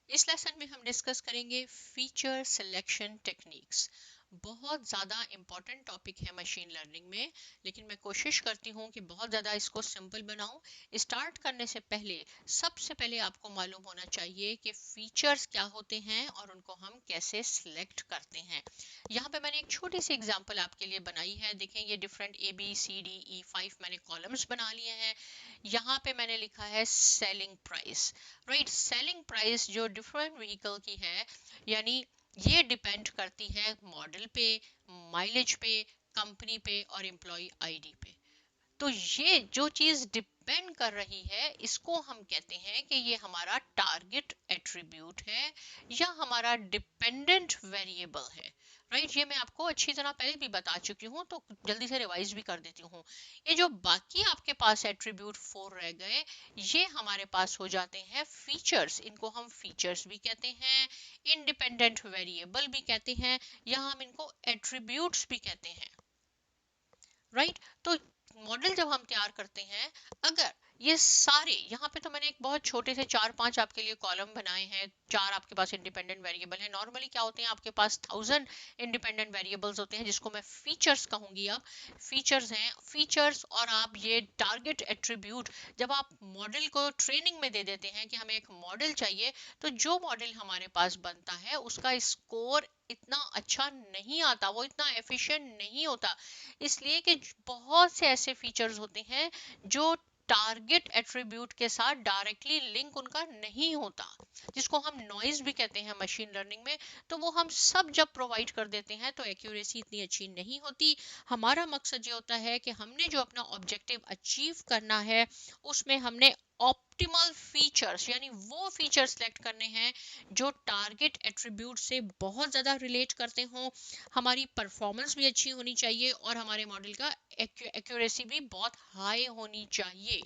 इस लेसन में हम डिस्कस करेंगे फीचर सिलेक्शन टेक्निक्स। बहुत ज़्यादा इम्पॉर्टेंट टॉपिक है मशीन लर्निंग में, लेकिन मैं कोशिश करती हूँ कि बहुत ज़्यादा इसको सिंपल बनाऊँ। स्टार्ट करने से पहले सबसे पहले आपको मालूम होना चाहिए कि फीचर्स क्या होते हैं और उनको हम कैसे सिलेक्ट करते हैं। यहाँ पे मैंने एक छोटी सी एग्जांपल आपके लिए बनाई है। देखें, ये डिफरेंट ABCDE5 मैंने कॉलम्स बना लिए हैं। यहाँ पे मैंने लिखा है selling price. Right, selling price जो डिफरेंट व्हीकल की है, यानी ये डिपेंड करती है मॉडल पे, माइलेज पे, कंपनी पे और एम्प्लॉय आईडी पे। तो ये जो चीज डिपेंड कर रही है, इसको हम कहते हैं कि ये हमारा टारगेट एट्रीब्यूट है या हमारा डिपेंडेंट वेरिएबल है। राइट, ये मैं आपको अच्छी तरह पहले भी बता चुकी हूँ, तो जल्दी से रिवाइज भी कर देती हूँ। ये जो बाकी आपके पास एट्रीब्यूट 4 रह गए, ये हमारे पास हो जाते हैं फीचर्स। इनको हम फीचर्स भी कहते हैं, इंडिपेंडेंट वेरिएबल भी कहते हैं, या हम इनको एट्रीब्यूट्स भी कहते हैं। राइट, तो मॉडल जब हम तैयार करते हैं, अगर ये सारे, यहाँ पे तो मैंने एक बहुत छोटे से 4-5 आपके लिए कॉलम बनाए हैं। 4 आपके पास इंडिपेंडेंट वेरिएबल है। नॉर्मली क्या होते हैं, आपके पास 1000 इंडिपेंडेंट वेरिएबल्स होते हैं, जिसको मैं फीचर्स कहूंगी। अब फीचर्स हैं, फीचर्स और आप ये टारगेट एट्रीब्यूट जब आप मॉडल को ट्रेनिंग में दे देते हैं कि हमें एक मॉडल चाहिए, तो जो मॉडल हमारे पास बनता है उसका स्कोर इतना अच्छा नहीं आता, वो इतना एफिशिएंट नहीं होता, इसलिए कि बहुत से ऐसे फीचर्स होते हैं जो टारगेट एट्रीब्यूट के साथ डायरेक्टली लिंक उनका नहीं होता, जिसको हम नॉइज भी कहते हैं मशीन लर्निंग में। तो वो हम सब जब प्रोवाइड कर देते हैं तो एक्यूरेसी इतनी अच्छी नहीं होती। हमारा मकसद ये होता है कि हमने जो अपना ऑब्जेक्टिव अचीव करना है, उसमें हमने ऑप्टिमल फीचर्स यानी वो फीचर्स सेलेक्ट करने हैं जो टारगेट एट्रीब्यूट से बहुत ज़्यादा रिलेट करते हों, हमारी परफॉर्मेंस भी अच्छी होनी चाहिए और हमारे मॉडल का एक्यूरेसी भी बहुत हाई होनी चाहिए।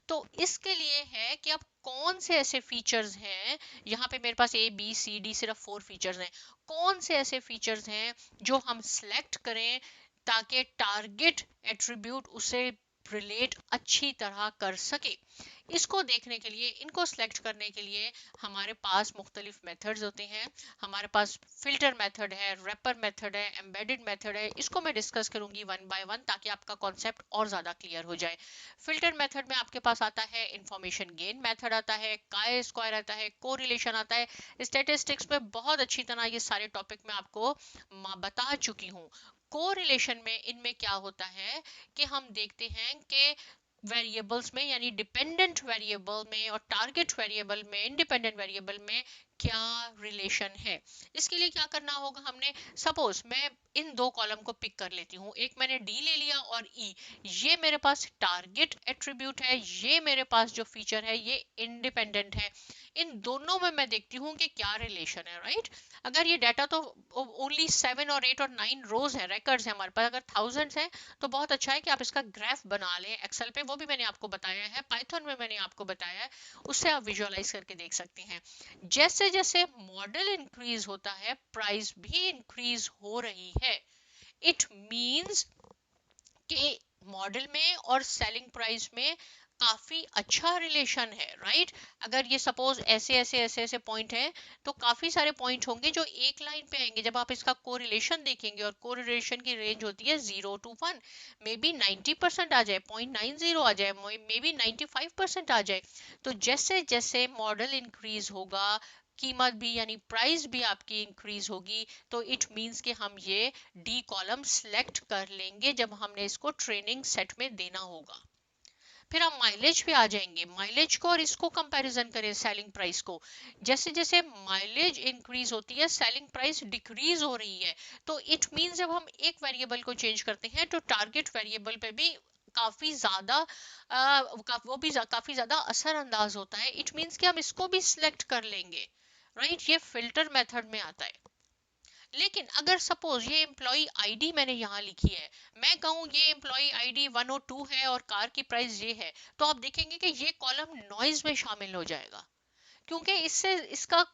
तो इसके लिए है कि अब कौन से ऐसे फीचर्स हैं, यहाँ पे मेरे पास ABCD सिर्फ 4 फीचर्स हैं, कौन से ऐसे फीचर्स हैं जो हम सिलेक्ट करें ताकि टारगेट एट्रीब्यूट उसे रिलेट अच्छी तरह कर सके। इसको देखने के लिए, इनको सिलेक्ट करने के लिए हमारे पास मुख्तलिफ मेथड्स होते हैं। हमारे पास फिल्टर मेथड है, रैपर मेथड है, एम्बेडेड मेथड है। इसको मैं डिस्कस करूंगी वन बाय वन ताकि आपका कॉन्सेप्ट और ज़्यादा क्लियर हो जाए। फिल्टर मेथड में आपके पास आता है इंफॉर्मेशन गेन मेथड, आता है काय स्क्वायर, आता है कोरिलेशन, आता है स्टैटिस्टिक्स में बहुत अच्छी तरह ये सारे टॉपिक मैं आपको बता चुकी हूँ। कोरिलेशन में इनमें क्या होता है कि हम देखते हैं कि वेरिएबल्स में, यानी डिपेंडेंट वेरिएबल में और टारगेट वेरिएबल में, इंडिपेंडेंट वेरिएबल में क्या रिलेशन है। इसके लिए क्या करना होगा, हमने सपोज मैं इन दो कॉलम को पिक कर लेती हूँ, एक मैंने डी ले लिया और ई, ये मेरे पास टारगेट एट्रीब्यूट है, ये मेरे पास जो फीचर है ये इंडिपेंडेंट है। इन दोनों में मैं देखती हूँ कि क्या रिलेशन है। राइट, अगर ये डाटा तो ओनली 7 और 8 और 9 रोज है, रिकॉर्ड्स है हमारे पास, अगर थाउजेंड्स है तो बहुत अच्छा है कि आप इसका ग्राफ बना लें एक्सेल पे। वो भी मैंने आपको बताया है, पाइथन में मैंने आपको बताया है, उससे आप विजुअलाइज करके देख सकते हैं। जैसे जैसे मॉडल इंक्रीज होता है, प्राइस भी इंक्रीज हो रही है। इट मींस कि मॉडल में और सेलिंग प्राइस में काफी अच्छा रिलेशन है। राइट, अगर ये सपोज ऐसे ऐसे ऐसे ऐसे पॉइंट है, तो काफी सारे पॉइंट होंगे जो एक लाइन पे आएंगे। जब आप इसका कोरिलेशन देखेंगे, और कोरिलेशन की रेंज होती है 0 to 1, मे बी 90% आ जाए, 0.90 आ जाए, मे बी 95% आ जाए। तो जैसे जैसे मॉडल इंक्रीज होगा, कीमत भी यानी प्राइस भी आपकी इंक्रीज होगी, तो इट मींस कि हम ये डी कॉलम सेलेक्ट कर लेंगे जब हमने इसको ट्रेनिंग सेट में देना होगा। फिर हम माइलेज पे आ जाएंगे, माइलेज को और इसको कंपैरिजन करें सेलिंग प्राइस को। जैसे जैसे माइलेज इंक्रीज होती है, सेलिंग प्राइस डिक्रीज हो रही है, तो इट मींस जब हम एक वेरिएबल को चेंज करते हैं तो टारगेट वेरिएबल पे भी काफी ज्यादा काफी ज्यादा असरअंदाज होता है। इट मींस कि हम इसको भी सिलेक्ट कर लेंगे। राइट, ये फिल्टर मेथड में आता है। लेकिन अगर सपोज ये एम्प्लॉय आईडी मैंने यहाँ लिखी है, मैं कहूँ ये एम्प्लॉय आईडी 102 है और कार की प्राइस ये है, तो आप देखेंगे कि ये कॉलम नॉइज में शामिल हो जाएगा, क्योंकि इससे इसका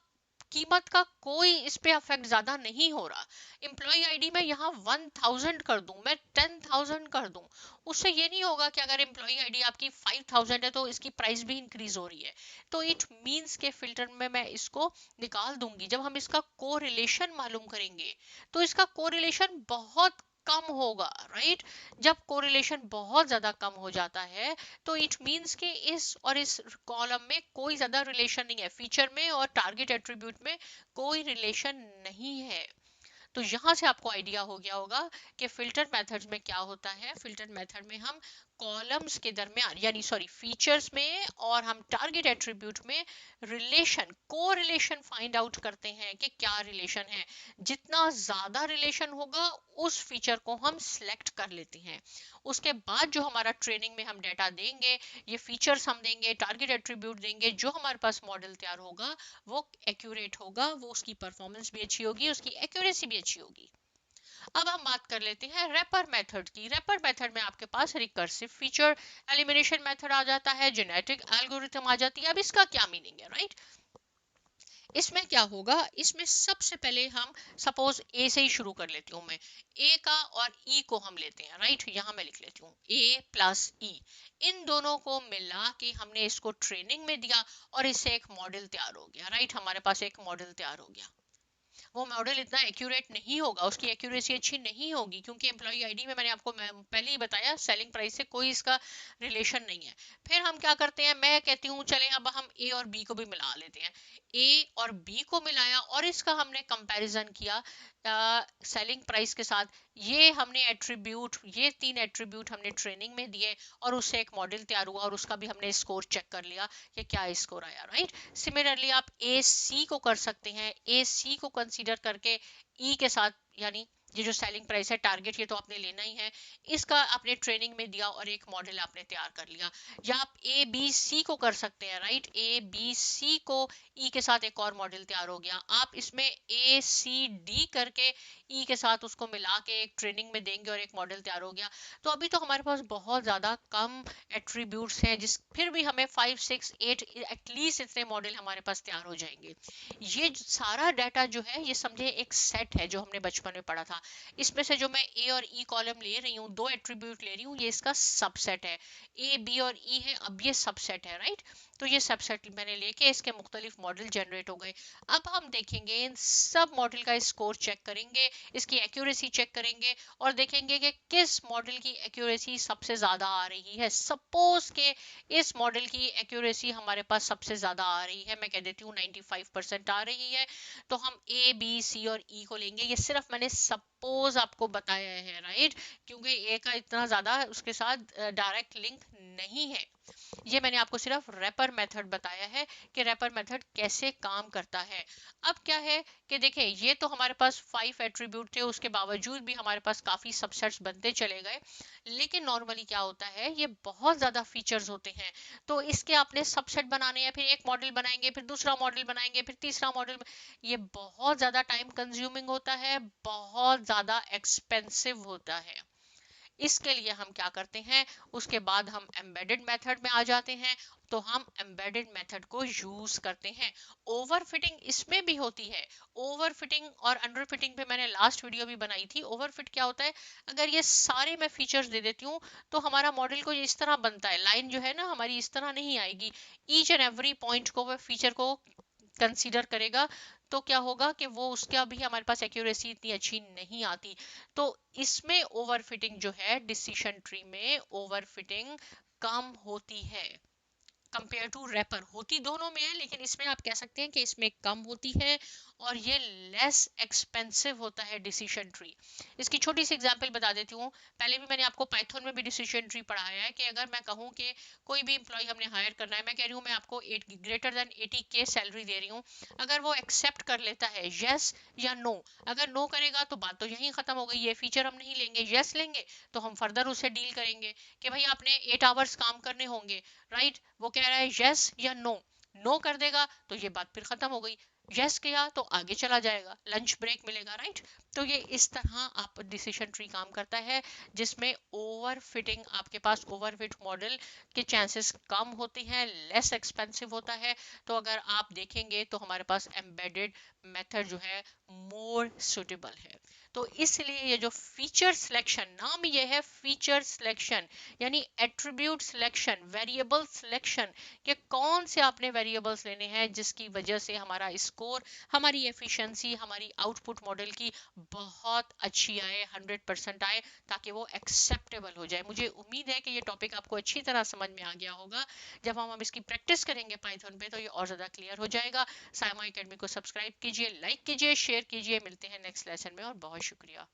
कीमत का कोई इस पे अफेक्ट ज्यादा नहीं हो रहा। एम्प्लॉय आईडी में यहाँ 1000 कर दूं, मैं 10,000 कर दूं, उससे ये नहीं होगा कि अगर एम्प्लॉय आईडी आपकी 5000 है तो इसकी प्राइस भी इंक्रीज हो रही है। तो इट मीन्स के फिल्टर में मैं इसको निकाल दूंगी। जब हम इसका कोरिलेशन मालूम करेंगे तो इसका कोरिलेशन बहुत कम होगा, राइट। जब कोरिलेशन बहुत ज्यादा कम हो जाता है तो इट मीन्स कि इस और इस कॉलम में कोई ज्यादा रिलेशन नहीं है, फीचर में और टारगेट एट्रीब्यूट में कोई रिलेशन नहीं है। तो यहाँ से आपको आइडिया हो गया होगा कि फिल्टर मेथड्स में क्या होता है। फिल्टर मेथड में हम कॉलम्स के दरमियान यानी सॉरी फीचर्स में और हम टारगेट एट्रीब्यूट में रिलेशन, को रिलेशन फाइंड आउट करते हैं कि क्या रिलेशन है। जितना ज्यादा रिलेशन होगा उस फीचर को हम सिलेक्ट कर लेते हैं। उसके बाद जो हमारा ट्रेनिंग में हम डेटा देंगे, ये फीचर्स हम देंगे, टारगेट एट्रीब्यूट देंगे, जो हमारे पास मॉडल तैयार होगा वो एक्यूरेट होगा, वो उसकी परफॉर्मेंस भी अच्छी होगी, उसकी एक्यूरेसी भी अच्छी होगी। अब हम बात कर लेते हैं रैपर मेथड की। रैपर मेथड में आपके पास रिकर्सिव फीचर एलिमिनेशन मेथड आ जाता है, जेनेटिक एल्गोरिथम आ जाती है। अब इसका क्या मीनिंग है, राइट। इसमें क्या होगा, इसमें सबसे पहले हम सपोज ए से ही शुरू कर लेती हूँ मैं। ए का और ई को हम लेते हैं, राइट। यहाँ मैं लिख लेती हूँ ए प्लस ई। इन दोनों को मिला के हमने इसको ट्रेनिंग में दिया और इससे एक मॉडल तैयार हो गया, राइट। हमारे पास एक मॉडल तैयार हो गया। वो मॉडल इतना एक्यूरेट नहीं होगा, उसकी एक्यूरेसी अच्छी नहीं होगी, क्योंकि एम्प्लॉय आईडी में मैंने आपको पहले ही बताया सेलिंग प्राइस से कोई इसका रिलेशन नहीं है। फिर हम क्या करते हैं, मैं कहती हूँ चले अब हम ए और बी को भी मिला लेते हैं। ए और बी को मिलाया और इसका हमने कंपैरिजन किया सेलिंग प्राइस के साथ। ये हमने एट्रीब्यूट, ये 3 एट्रीब्यूट हमने ट्रेनिंग में दिए और उससे एक मॉडल तैयार हुआ और उसका भी हमने स्कोर चेक कर लिया कि क्या स्कोर आया, राइट। सिमिलरली आप ए सी को कर सकते हैं। ए सी को कंसीडर करके ई के साथ, यानी ये जो सेलिंग प्राइस है टारगेट, ये तो आपने लेना ही है, इसका आपने ट्रेनिंग में दिया और एक मॉडल आपने तैयार कर लिया। या आप ए बी सी को कर सकते हैं, राइट। ए बी सी को ई के साथ एक और मॉडल तैयार हो गया। आप इसमें ए सी डी करके ई के साथ उसको मिला के एक ट्रेनिंग में देंगे और एक मॉडल तैयार हो गया। तो अभी तो हमारे पास बहुत ज्यादा कम एट्रीब्यूट्स हैं, जिस फिर भी हमें 5 6 8 एटलीस्ट इतने मॉडल हमारे पास तैयार हो जाएंगे। ये सारा डाटा जो है ये समझे एक सेट है जो हमने बचपन में पढ़ा था। इसमें से जो मैं ए और ई कॉलम ले रही हूँ, 2 एट्रीब्यूट ले रही हूँ, ये इसका सबसेट है। ए बी और ई है, अब ये सबसेट है, राइट। तो ये सबसेट मैंने लेके इसके मुख्तलिफ मॉडल जनरेट हो गए। अब हम देखेंगे इन सब मॉडल का स्कोर चेक करेंगे, इसकी एक्यूरेसी चेक करेंगे और देखेंगे कि किस मॉडल की एक्यूरेसी सबसे ज्यादा आ रही है। सपोज के इस मॉडल की एक्यूरेसी हमारे पास सबसे ज्यादा आ रही है, मैं कह देती हूँ 95% आ रही है, तो हम ए बी सी और ई को लेंगे। ये सिर्फ मैंने सपोज आपको बताया है, राइट, क्योंकि ए का इतना ज्यादा उसके साथ डायरेक्ट लिंक नहीं है। ये मैंने आपको सिर्फ रैपर मेथड बताया है कि रैपर मेथड कैसे काम करता है। अब क्या है कि देखें, ये तो हमारे पास 5 एट्रीब्यूट थे, उसके बावजूद भी हमारे पास काफी सबसेट्स बनते चले गए। लेकिन नॉर्मली क्या होता है, ये बहुत ज्यादा फीचर्स होते हैं, तो इसके आपने सबसेट बनाने हैं, फिर एक मॉडल बनाएंगे, फिर दूसरा मॉडल बनाएंगे, फिर तीसरा मॉडल। ये बहुत ज्यादा टाइम कंज्यूमिंग होता है, बहुत ज्यादा एक्सपेंसिव होता है। इसके लिए हम क्या करते हैं, उसके बाद हम एम्बेडेड मेथड में आ जाते हैं। तो हम एम्बेडेड मेथड को यूज करते हैं। ओवरफिटिंग इसमें भी होती है। ओवरफिटिंग और अंडरफिटिंग पे मैंने लास्ट वीडियो भी बनाई थी। ओवरफिट क्या होता है, अगर ये सारे मैं फीचर्स दे देती हूँ तो हमारा मॉडल को इस तरह बनता है, लाइन जो है ना हमारी इस तरह नहीं आएगी। ईच एंड एवरी पॉइंट को वह फीचर को कंसीडर करेगा, तो क्या होगा कि वो उसका भी हमारे पास एक्यूरेसी इतनी अच्छी नहीं आती। तो इसमें ओवरफिटिंग जो है, डिसीजन ट्री में ओवरफिटिंग कम होती है कंपेयर टू रैपर। होती दोनों में है, लेकिन इसमें आप कह सकते हैं कि इसमें कम होती है और ये लेस एक्सपेंसिव होता है डिसीजन ट्री। इसकी छोटी सी एग्जांपल बता देती हूँ। पहले भी मैंने आपको पाइथन में भी डिसीजन ट्री पढ़ाया है कि अगर मैं कहूँ कि कोई भी एम्प्लॉय हमने हायर करना है, मैं कह रही हूँ मैं आपको ग्रेटर देन 80K सैलरी दे रही हूँ। अगर वो एक्सेप्ट कर लेता है यस या नो, अगर नो करेगा तो बात तो यहीं खत्म हो गई, ये फीचर हम नहीं लेंगे। यस लेंगे तो हम फर्दर उससे डील करेंगे कि भाई आपने 8 आवर्स काम करने होंगे, राइट। वो कह रहा है यस या नो, नो कर देगा तो ये बात फिर खत्म हो गई। यस किया तो आगे चला जाएगा, लंच ब्रेक मिलेगा, राइट। तो ये इस तरह आप डिसीजन ट्री काम करता है, जिसमें ओवर फिटिंग, आपके पास ओवर फिट मॉडल के चांसेस कम होते हैं, लेस एक्सपेंसिव होता है। तो अगर आप देखेंगे तो हमारे पास एम्बेडेड मेथड जो है मोर सुटेबल है। तो इसलिए ये जो फीचर सिलेक्शन, नाम ये है फीचर सिलेक्शन, यानी एट्रीब्यूट सिलेक्शन, वेरिएबल सिलेक्शन, कि कौन से आपने वेरिएबल्स लेने हैं जिसकी वजह से हमारा स्कोर, हमारी एफिशिएंसी, हमारी आउटपुट मॉडल की बहुत अच्छी आए, 100% आए, ताकि वो एक्सेप्टेबल हो जाए। मुझे उम्मीद है कि ये टॉपिक आपको अच्छी तरह समझ में आ गया होगा। जब हम इसकी प्रैक्टिस करेंगे पाइथन पे तो ये और ज़्यादा क्लियर हो जाएगा। साइमा एकेडमी को सब्सक्राइब कीजिए, लाइक कीजिए, शेयर कीजिए। मिलते हैं नेक्स्ट लेसन में और बहुत शुक्रिया।